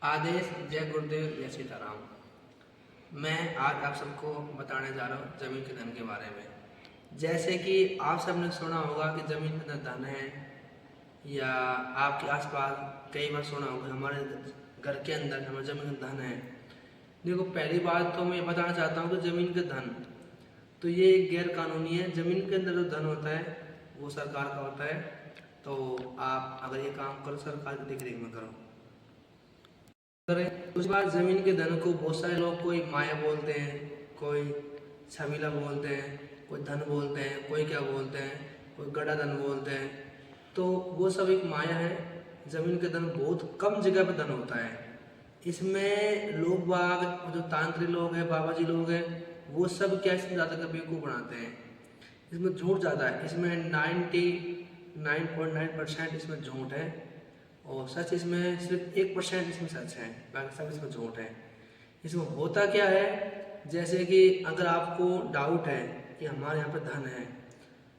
आदेश जय गुरुदेव जय सीताराम। मैं आज आप सबको बताने जा रहा हूँ जमीन के धन के बारे में। जैसे कि आप सबने सुना होगा कि जमीन के अंदर धन है, या आपके आसपास कई बार सुना होगा हमारे घर के अंदर हमारे जमीन का धन है। देखो, पहली बात तो मैं ये बताना चाहता हूँ कि जमीन का धन तो ये गैर कानूनी है। जमीन के अंदर जो धन होता है वो सरकार का होता है। तो आप अगर ये काम करो, सरकार की देख रेख में करो करें। उसके बाद जमीन के धन को बहुत सारे लोग कोई माया बोलते हैं, कोई छबीला बोलते हैं, कोई धन बोलते हैं, कोई क्या बोलते हैं, कोई गड़ा धन बोलते हैं। तो वो सब एक माया है। जमीन के धन बहुत कम जगह पे धन होता है। इसमें लोग बाग जो तांत्रिक लोग हैं, बाबा जी लोग हैं, वो सब क्या इसमें ज़्यादा कर बेवकूफ़ बनाते हैं। इसमें झूठ ज़्यादा है। इसमें 99.9% इसमें झूठ है और सच इसमें सिर्फ 1% इसमें सच है, बाकी सब इसमें झूठ है। इसमें होता क्या है, जैसे कि अगर आपको डाउट है कि हमारे यहाँ पे धन है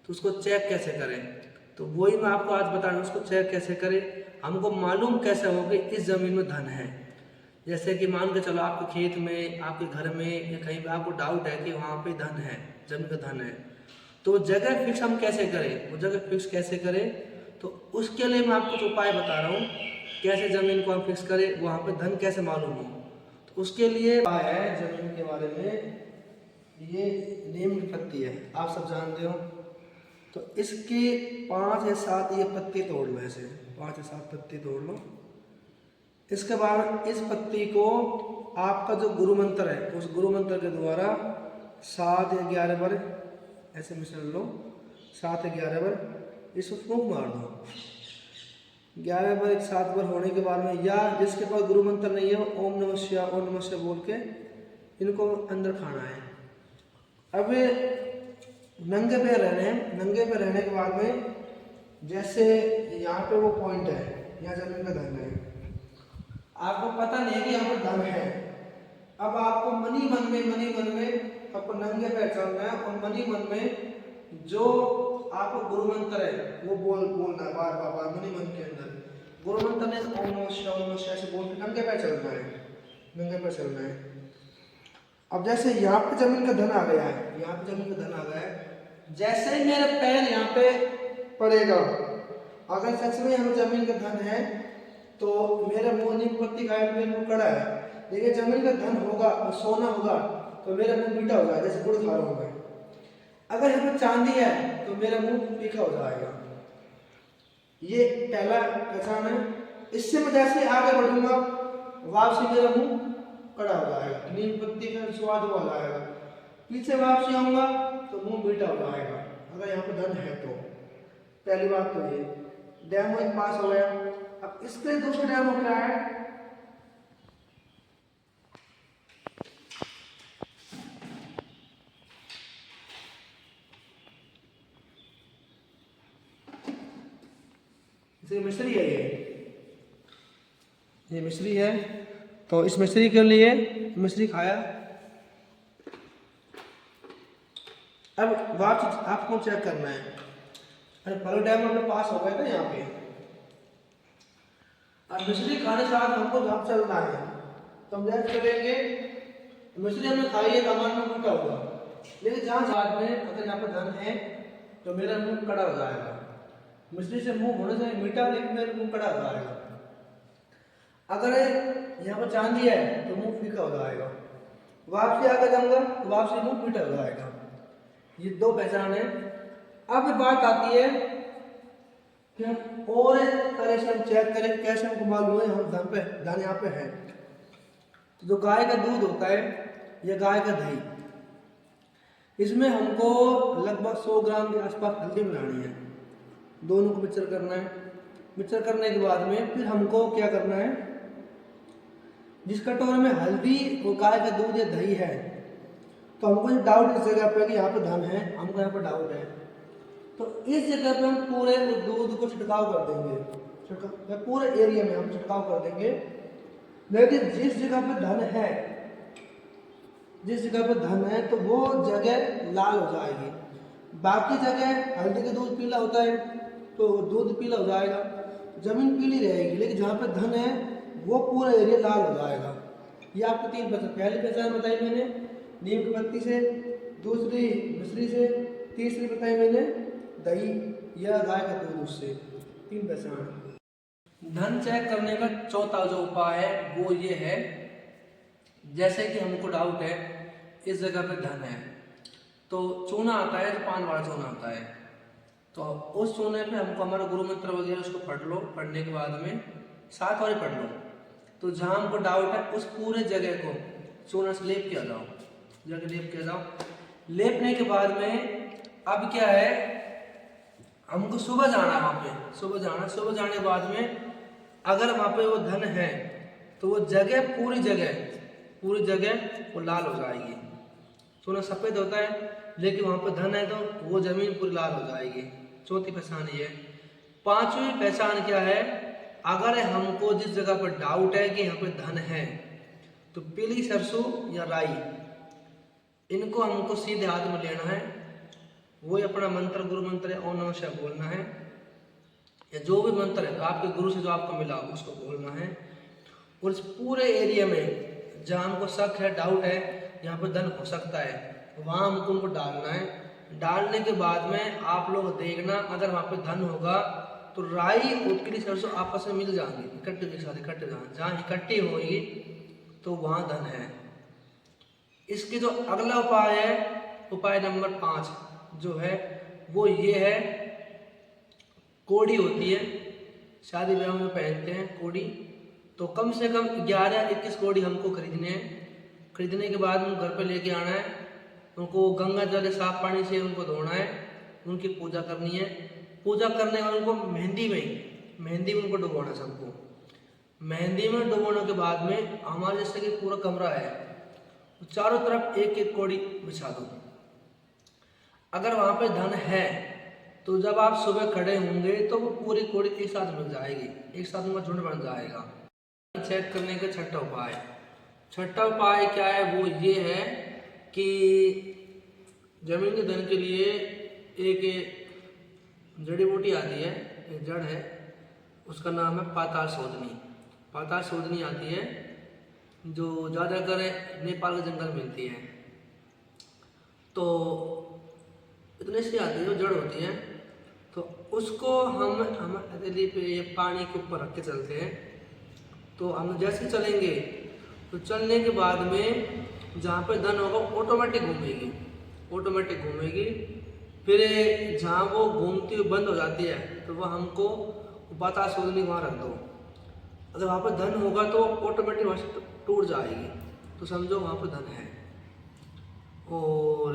तो उसको चेक कैसे करें, तो वही मैं आपको आज बता रहा हूँ। उसको चेक कैसे करें, हमको मालूम कैसे हो कि इस ज़मीन में धन है। जैसे कि मान के चलो आपके खेत में, आपके घर में या कहीं भी आपको डाउट है कि वहाँ पे धन है, जमीन का धन है, तो जगह फिक्स हम कैसे करें, वो जगह फिक्स कैसे करें, तो उसके लिए मैं आपको कुछ उपाय बता रहा हूँ कैसे ज़मीन को हम फिक्स करें, वहाँ पे धन कैसे मालूम हो। तो उसके लिए उपाय है ज़मीन के बारे में, ये नीम की पत्ती है, आप सब जानते हो। तो इसके 5 या 7 ये पत्ती तोड़ लो, ऐसे 5 या 7 पत्ती तोड़ लो। इसके बाद इस पत्ती को आपका जो गुरु मंत्र है उस गुरु मंत्र के द्वारा 7 या 11 बार ऐसे मिश्रण लो। 7 या 11 बार इसको फूंक मार दो। 11 बार, 7 बार होने के बाद में, या जिसके पास गुरु मंत्र नहीं है ओम नमः शिवाय, ओम नमः शिवाय बोल के इनको अंदर खाना है। अब नंगे पे रहने हैं। नंगे पे रहने के बाद में, जैसे यहाँ पे वो पॉइंट है, यहाँ जमीन का धन है, आपको पता नहीं कि यहाँ पर धन है। अब आपको मनी मन में आपको नंगे पैर चलना है और मनी मन में जो आपको गुरु मंत्र है वो बोलना है बार बार मनी मन के अंदर। गुरु मंत्र ने ओम नमः शिवाय, ओम नमः शिवाय से बोल के नंगे पैर चलना है, नंगे पैर चलना है। अब जैसे यहाँ पे जमीन का धन आ गया है, यहाँ पे जमीन का धन आ गया है, जैसे ही मेरे पैर यहाँ पे पड़ेगा, अगर सच में यहाँ जमीन का धन है तो मेरा मुंह नीम पत्ती खाया, मेरा मुंह कड़ा है, लेकिन जमीन का धन होगा और सोना होगा तो मेरा मुंह मीठा होगा, जैसे गुड़ खा रहा हूँ मैं। अगर यहाँ पे चांदी है तो मेरा मुंह तीखा हो जाएगा। ये पहला पहचान है। इससे मैं जैसे आगे बढ़ूंगा वापसी मेरा मुंह कड़ा हो जाएगा, नीम पत्ती का स्वाद हो जाएगा। पीछे वापसी आऊंगा तो मुंह मीठा हो जाएगा, अगर यहाँ पे धन है तो। पहली बात तो ये डैमो एक पास हो गया। अब इसके दूसरा डैमो क्या है, इसे मिश्री है, ये मिश्री है। तो इस मिश्री के लिए मिश्री खाया। अब वापस आपको चेक करना है। अरे पहले डैम अपने पास हो गया ना यहाँ पे। अब मिश्री खाने के साथ हमको जहाँ चलना है तो हम जैसे चलेंगे, मिश्री हमने खाई है तो हमारा मुंह मीठा होगा, लेकिन जहाँ साथ में अगर यहाँ पे धन है तो मेरा मुंह कड़ा हो जाएगा। मिश्री से मुंह होना चाहिए मीठा, लेकिन मेरा मुंह कड़ा हो जाएगा। अगर यहाँ पर चांदी है तो मुंह फीका हो जाएगा। वापसी आकर जाऊंगा तो वापसी मुंह मीठा हो जाएगा। ये दो पहचान है। अब बात आती है कि हम और तरह से हम चेक करें, कैसे हमको मालूम है हम धन यहाँ पे है। तो जो गाय का दूध होता है या गाय का दही, इसमें हमको लगभग 100 ग्राम के आसपास हल्दी मिलानी है। दोनों को मिक्सर करना है। मिक्सर करने के बाद में फिर हमको क्या करना है, जिस कटोरे में हल्दी और गाय का दूध या दही है, तो हमको जो डाउट इस जगह पे कि यहाँ पे धन है, हमको यहाँ पे डाउट है, तो इस जगह पे हम पूरे उस दूध को छिड़काव कर देंगे। पूरे एरिया में हम छिड़काव कर देंगे। लेकिन जिस जगह पे धन है, जिस जगह पे धन है तो वो जगह लाल हो जाएगी। बाकी जगह हल्दी का दूध पीला होता है तो दूध पीला हो जाएगा, जमीन पीली रहेगी। लेकिन जहाँ पे धन है वो पूरा एरिया लाल हो जाएगा। ये आपको 3 पहचान, पहली पहचान बताई मैंने नीम की पत्ती से, दूसरी मिश्री से, तीसरी बताई मैंने दही या गाय का दूध उससे। 3 पहचान। धन चेक करने का चौथा जो उपाय है वो ये है, जैसे कि हमको डाउट है इस जगह पे धन है, तो चूना आता है, जो पान वाला चूना आता है, तो उस चूने पे हमको हमारा गुरु मंत्र वगैरह उसको पढ़ लो, पढ़ने के बाद में 7 बार पढ़ लो, तो जहाँ हमको डाउट है उस पूरे जगह को चूना से लेप किया जाओ, जगह लेप किया जाओ। लेपने के बाद में अब क्या है, हमको सुबह जाना है, वहाँ पे सुबह जाना, सुबह जाने के बाद में अगर वहाँ पे वो धन है तो वो जगह पूरी जगह वो लाल हो जाएगी। सोना सफ़ेद होता है लेकिन वहाँ पे धन है तो वो जमीन पूरी लाल हो जाएगी। चौथी पहचान ये। 5वीं पहचान क्या है, अगर हमको जिस जगह पर डाउट है कि यहाँ पे धन है तो पीली सरसों या राई, इनको हमको सीधे हाथ में लेना है, वही अपना मंत्र, गुरु मंत्र है ओम नमः शिवाय बोलना है, या जो भी मंत्र है आपके गुरु से जो आपको मिला उसको बोलना है। और इस पूरे एरिया में जहाँ हमको शक है, डाउट है, यहाँ पर धन हो सकता है, वहाँ हमको उनको डालना है। डालने के बाद में आप लोग देखना, अगर वहाँ पे धन होगा तो राई और पीली सरसों आपस में मिल जाएंगे, इकट्ठे के साथ इकट्ठे, जहाँ इकट्ठी होगी तो वहाँ धन है। इसकी जो अगला उपाय है, उपाय नंबर 5 जो है वो ये है, कोड़ी होती है, शादी ब्याह में पहनते हैं कोड़ी, तो कम से कम 11-21 कोड़ी हमको खरीदने हैं। खरीदने के बाद उनको घर पे लेके आना है, उनको गंगा जल साफ पानी से उनको धोना है, उनकी पूजा करनी है। पूजा करने का उनको मेहंदी में उनको डुबोना, सबको मेहंदी में डुबोने के बाद में हमारे जैसे कि पूरा कमरा है तो चारों तरफ 1-1 कोड़ी बिछा दो। अगर वहाँ पे धन है तो जब आप सुबह खड़े होंगे तो वो पूरी कोड़ी एक साथ मिल जाएगी, एक साथ उनका झुंड बन जाएगा। चेक करने का छठा उपाय क्या है, वो ये है कि जमीन के धन के लिए एक जड़ी बूटी आती है, एक जड़ है, उसका नाम है पाताल शोधनी आती है, जो ज़्यादातर नेपाल के जंगल मिलती है। तो इतने से आती है, जो जड़ होती है, तो उसको हम हथेली पे ये पानी के ऊपर रख के चलते हैं। तो हम जैसे चलेंगे तो चलने के बाद में जहाँ पे धन होगा ऑटोमेटिक घूमेगी। फिर जहाँ वो घूमती हुई बंद हो जाती है तो वह हमको पाताल शोधनी वहाँ रख दो। अगर वहाँ पर धन होगा तो ऑटोमेटिक वहाँ से टूट जाएगी, तो समझो वहाँ पर धन है। और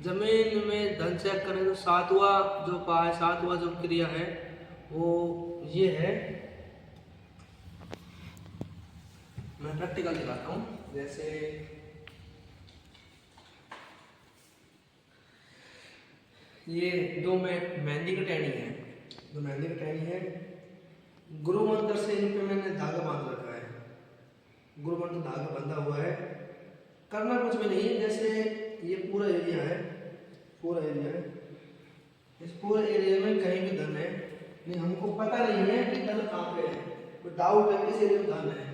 जमीन में धन चेक करें तो 7वां जो क्रिया है वो ये है, मैं प्रैक्टिकल दिखाता हूँ। जैसे ये 2 मेहंदी की टहनी है, गुरु मंत्र से इन पे मैंने धागा बांध रखा है, गुरु मंत्र धागा बंधा हुआ है। करना कुछ भी नहीं है, जैसे ये पूरा एरिया है, इस पूरे एरिया में कहीं भी धन है नहीं, हमको पता नहीं है कि धन कहाँ पे है, तो डाउट है किस एरिया में धन है,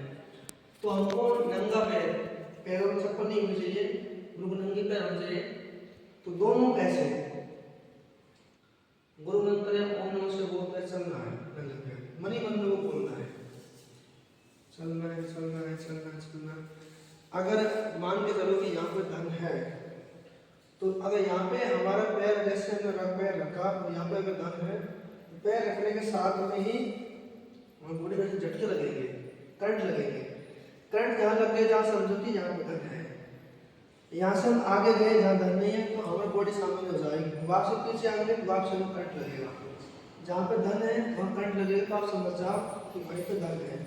तो हमको नंगा पैरों में चप्पल नहीं होनी चाहिए, बिल्कुल नंगे पैर होने चाहिए। तो दोनों कैसे, गुरु मंत्र है ओम नमः शिवाय बोलकर चलना है, मन ही मन में वो बोलना है, चलना। अगर मान के चलो कि यहाँ पे धन है, तो अगर यहाँ पे हमारा पैर जैसे हमने पैर रखा, तो यहाँ पे अगर धन है, पैर रखने के साथ में ही बॉडी में झटके लगेंगे, करंट लगेंगे। करंट जहाँ लग गए जहाँ समझो कि यहाँ पे धन है, यहाँ से हम आगे गए जहाँ धन नहीं है तो हमारी बॉडी सामान्य हो जाएगी। वापस पीछे आएंगे तो वापस में करंट लगेगा, जहाँ पे धन है वहाँ करंट लगेगा, तो आप समझ जाओ कि वहीं पे धन है।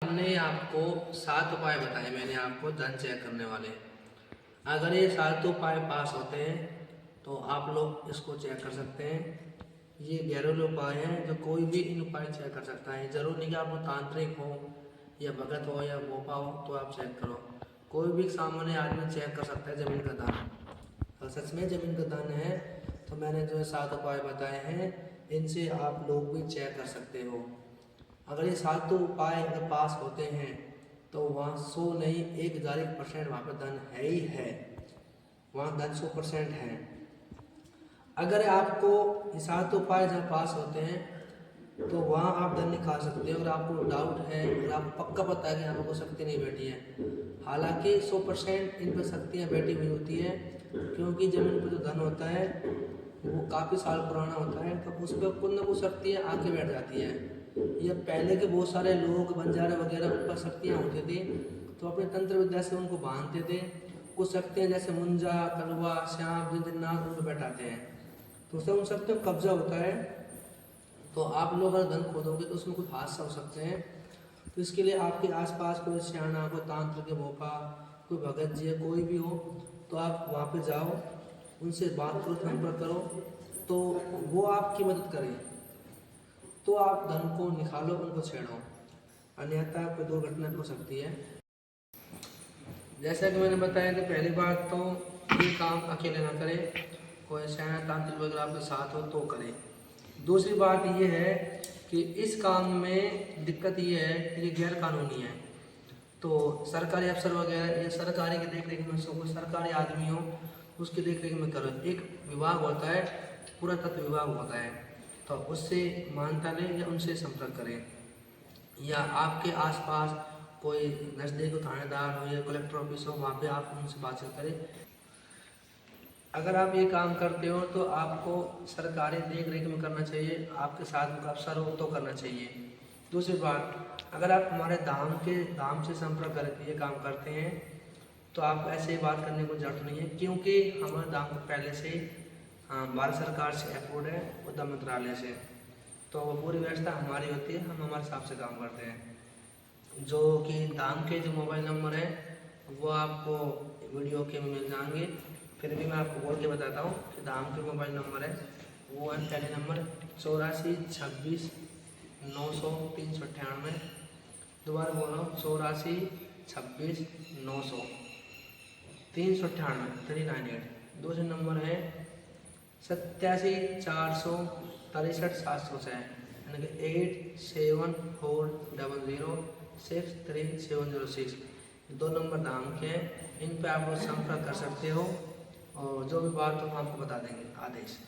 हमने आपको 7 उपाय बताए, मैंने आपको धन चेक करने वाले। अगर ये 7 उपाय पास होते हैं तो आप लोग इसको चेक कर सकते हैं। ये घरेलू उपाय हैं जो कोई भी इन उपाय चेक कर सकता है। जरूर नहीं कि आपको तांत्रिक हो या भगत हो या भोपा हो तो आप चेक करो, कोई भी सामान्य आदमी चेक कर सकता है जमीन का दान। अगर सच में जमीन का दान है तो मैंने जो 7 उपाय बताए हैं इनसे आप लोग भी चेक कर सकते हो। अगर ये सातों उपाय अगर पास होते हैं तो वहाँ 100 नहीं 1001% वहाँ पर धन है ही है, वहाँ धन 100% है। अगर आपको ये सातों उपाय जब पास होते हैं तो वहाँ आप धन निकाल सकते हो। अगर आपको डाउट है, अगर आपको पक्का पता है कि यहाँ पर कोई शक्ति नहीं बैठी है, हालांकि 100% इन पर शक्तियाँ बैठी हुई होती है, क्योंकि जब इन पर जो धन होता है वो काफ़ी साल पुराना होता है, तो उस पर कुछ न कुछ शक्तियाँ आके बैठ जाती है। या पहले के बहुत सारे लोग बंजारे वगैरह उन पर शक्तियाँ होती थी, तो अपने तंत्र विद्या से उनको बांधते थे। कुछ शक्तियाँ जैसे मुंजा, कलवा, श्याम, जिंदनाथ उनको बैठाते हैं, तो उससे उन शक्तियों का कब्जा होता है। तो आप लोग अगर धन खोदोगे तो उसमें कुछ हादसा हो सकते हैं। तो इसके लिए आपके आसपास कोई सियाना, कोई तांत्रिक भोपा, कोई भगत जी, कोई भी हो, तो आप वहाँ पे जाओ, उनसे बात करो, संपर्क करो, तो वो आपकी मदद करें, तो आप धन को निकालो, उनको छेड़ो, अन्यथा कोई दुर्घटना हो सकती है। जैसा कि मैंने बताया कि पहली बात तो ये काम अकेले ना करें, कोई सियाना तांत्रिक वगैरह आपके साथ हो तो करें। दूसरी बात ये है कि इस काम में दिक्कत ये है कि ये गैर कानूनी है, तो सरकारी अफसर वगैरह या सरकारी की देख रेख में कोई सरकारी आदमी हो उसकी देख रेख में करो। एक विभाग होता है, पुरातत्व विभाग होता है, तो उससे मान्यता लें या उनसे संपर्क करें, या आपके आसपास कोई नज़दीक थानेदार हो या कलेक्टर ऑफिस हो, वहाँ पे आप उनसे बातचीत करें। अगर आप ये काम करते हो तो आपको सरकारी देख रेख में करना चाहिए, आपके साथ में अफसर हो तो करना चाहिए। दूसरी बात, अगर आप हमारे धाम से संपर्क करके ये काम करते हैं तो आपको ऐसे ही बात करने को जरूरत नहीं है, क्योंकि हमारे धाम को पहले से भारत सरकार से अप्रूव्ड है, उद्यम मंत्रालय से, तो वो पूरी व्यवस्था हमारी होती है, हम हमारे हिसाब से काम करते हैं। जो कि धाम के जो मोबाइल नंबर है वो आपको वीडियो के में मिल जाएंगे, फिर भी मैं आपको बोल के बताता हूँ कि धाम के मोबाइल नंबर है वो है, पहले नंबर 84 26 900 398, दोबारा बोल रहा हूँ 84 26 900 398 398। दूसरा नंबर है 87 400 63 706, यानी कि 8740063706। दो नंबर धाम के हैं, इन पे आप संपर्क कर सकते हो और जो भी बात हो हम आपको बता देंगे। आदेश।